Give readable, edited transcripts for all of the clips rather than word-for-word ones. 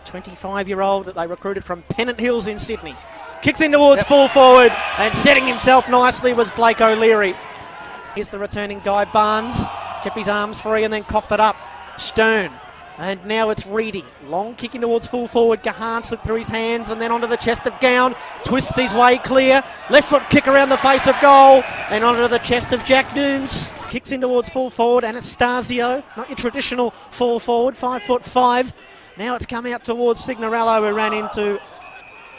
25-year-old that they recruited from Pennant Hills in Sydney. Kicks in towards full forward, and setting himself nicely was Blake O'Leary. Here's the returning Guy Barnes. Kept his arms free and then coughed it up. Stern. And now it's Reedy. Long kicking towards full forward. Gahan slipped through his hands and then onto the chest of Gown. Twists his way clear. Left foot kick around the face of goal. And onto the chest of Jack Noons. Kicks in towards full forward. Anastasio. Not your traditional full forward. 5'5". Now it's come out towards Signorello, who ran into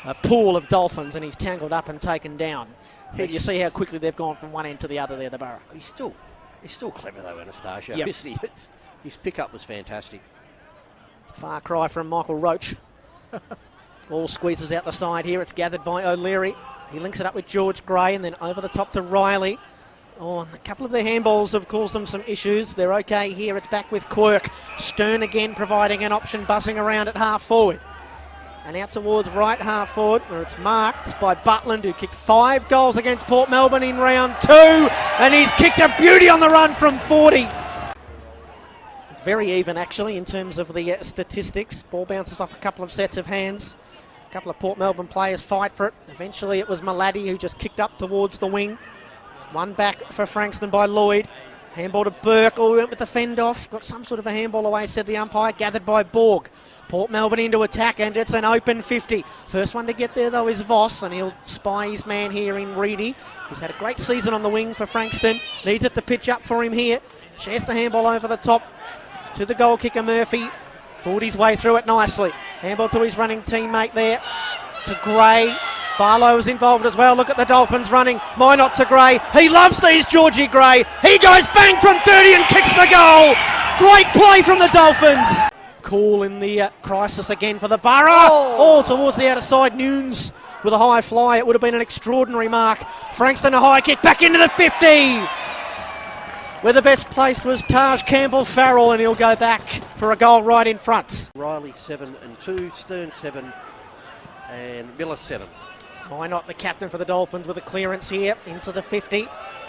a pool of Dolphins and he's tangled up and taken down. But you see how quickly they've gone from one end to the other there, the Borough. He's still clever though, Anastasio. Yep. His pickup was fantastic. Far cry from Michael Roach. Ball squeezes out the side here. It's gathered by O'Leary. He links it up with George Gray and then over the top to Riley. Oh, and a couple of their handballs have caused them some issues. They're okay here. It's back with Quirk. Stern again providing an option, buzzing around at half forward. And out towards right half forward, where it's marked by Butland, who kicked 5 goals against Port Melbourne in round 2. And he's kicked a beauty on the run from 40. It's very even, actually, in terms of the statistics. Ball bounces off a couple of sets of hands. A couple of Port Melbourne players fight for it. Eventually it was Maladi who just kicked up towards the wing. One back for Frankston by Lloyd. Handball to Burke. Oh, he went with the fend off. Got some sort of a handball away, said the umpire. Gathered by Borg. Port Melbourne into attack, and it's an open 50. First one to get there, though, is Voss, and he'll spy his man here in Reedy. He's had a great season on the wing for Frankston. Needs it to pitch up for him here. Shares the handball over the top to the goal kicker, Murphy. Thought his way through it nicely. Handball to his running teammate there, to Gray. Barlow's involved as well. Look at the Dolphins running. Minot to Gray. He loves these, Georgie Gray. He goes bang from 30 and kicks the goal. Great play from the Dolphins. Cool in the crisis again for the Borough. Oh, towards the outer side. Noons with a high fly. It would have been an extraordinary mark. Frankston a high kick back into the 50. Where the best placed was Taj Campbell-Farrell, and he'll go back for a goal right in front. Riley 7 and 2, Stern 7 and Miller 7. Why not the captain for the Dolphins with a clearance here into the 50.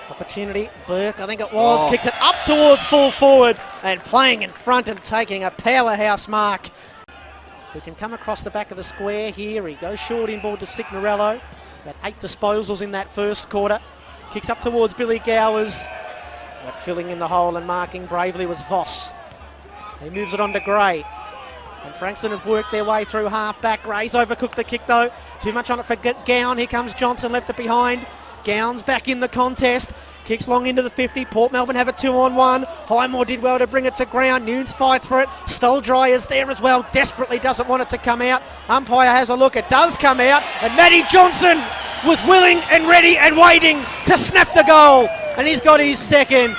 Opportunity, Burke, I think it was, kicks it up towards full forward and playing in front and taking a powerhouse mark. He can come across the back of the square here. He goes short inboard to Signorello. Had 8 disposals in that first quarter. Kicks up towards Billy Gowers. But filling in the hole and marking bravely was Voss. He moves it on to Gray. And Frankston have worked their way through half-back. Gray's overcooked the kick, though. Too much on it for Gown. Here comes Johnson, left it behind. Gown's back in the contest. Kicks long into the 50. Port Melbourne have a 2-on-1. Highmore did well to bring it to ground. Nunes fights for it. Stoldry is there as well. Desperately doesn't want it to come out. Umpire has a look. It does come out. And Matty Johnson was willing and ready and waiting to snap the goal. And he's got his second.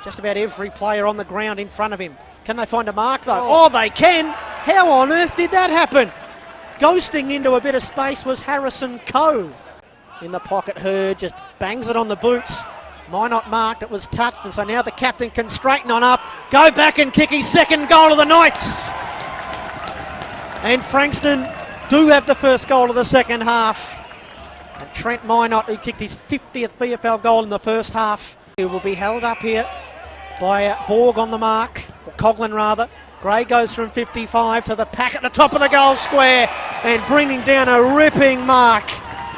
Just about every player on the ground in front of him. Can they find a mark, though? Oh, they can. How on earth did that happen? Ghosting into a bit of space was Harrison Coe. In the pocket, Hurd just bangs it on the boots. Minot marked, it was touched, and so now the captain can straighten on up, go back and kick his second goal of the Knights. And Frankston do have the first goal of the second half. And Trent Minot, who kicked his 50th VFL goal in the first half, he will be held up here by Borg on the mark, or Coughlin rather. Gray goes from 55 to the pack at the top of the goal square, and bringing down a ripping mark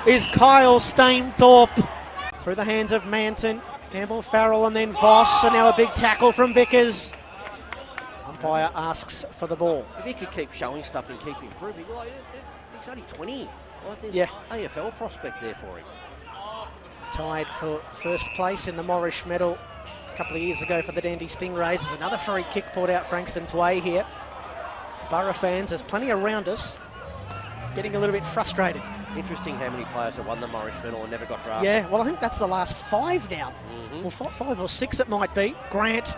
is Kyle Stainthorpe. Through the hands of Manton, Campbell-Farrell and then Voss, and now a big tackle from Vickers. Umpire asks for the ball. If he could keep showing stuff and keep improving, like, he's only 20. Like, there's AFL prospect there for him. Tied for first place in the Morrish medal a couple of years ago for the Dandy Stingrays. There's another free kick pulled out Frankston's way here. Borough fans, there's plenty around us, getting a little bit frustrated. Interesting how many players have won the Morrish medal and never got drafted. Yeah, well, I think that's the last 5 now. Well, 5 or 6 it might be. Grant,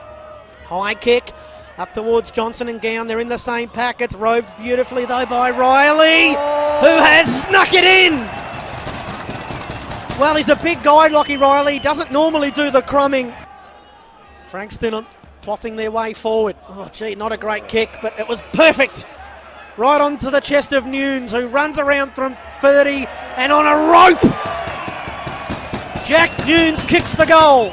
high kick, up towards Johnson and Gown. They're in the same pack. It's roved beautifully, though, by Riley, who has snuck it in. Well, he's a big guy, Lockie Riley. He doesn't normally do the crumbing. Frankston plotting their way forward. Oh, gee, not a great kick, but it was perfect. Right onto the chest of Nunes, who runs around from 30 and on a rope. Jack Nunes kicks the goal.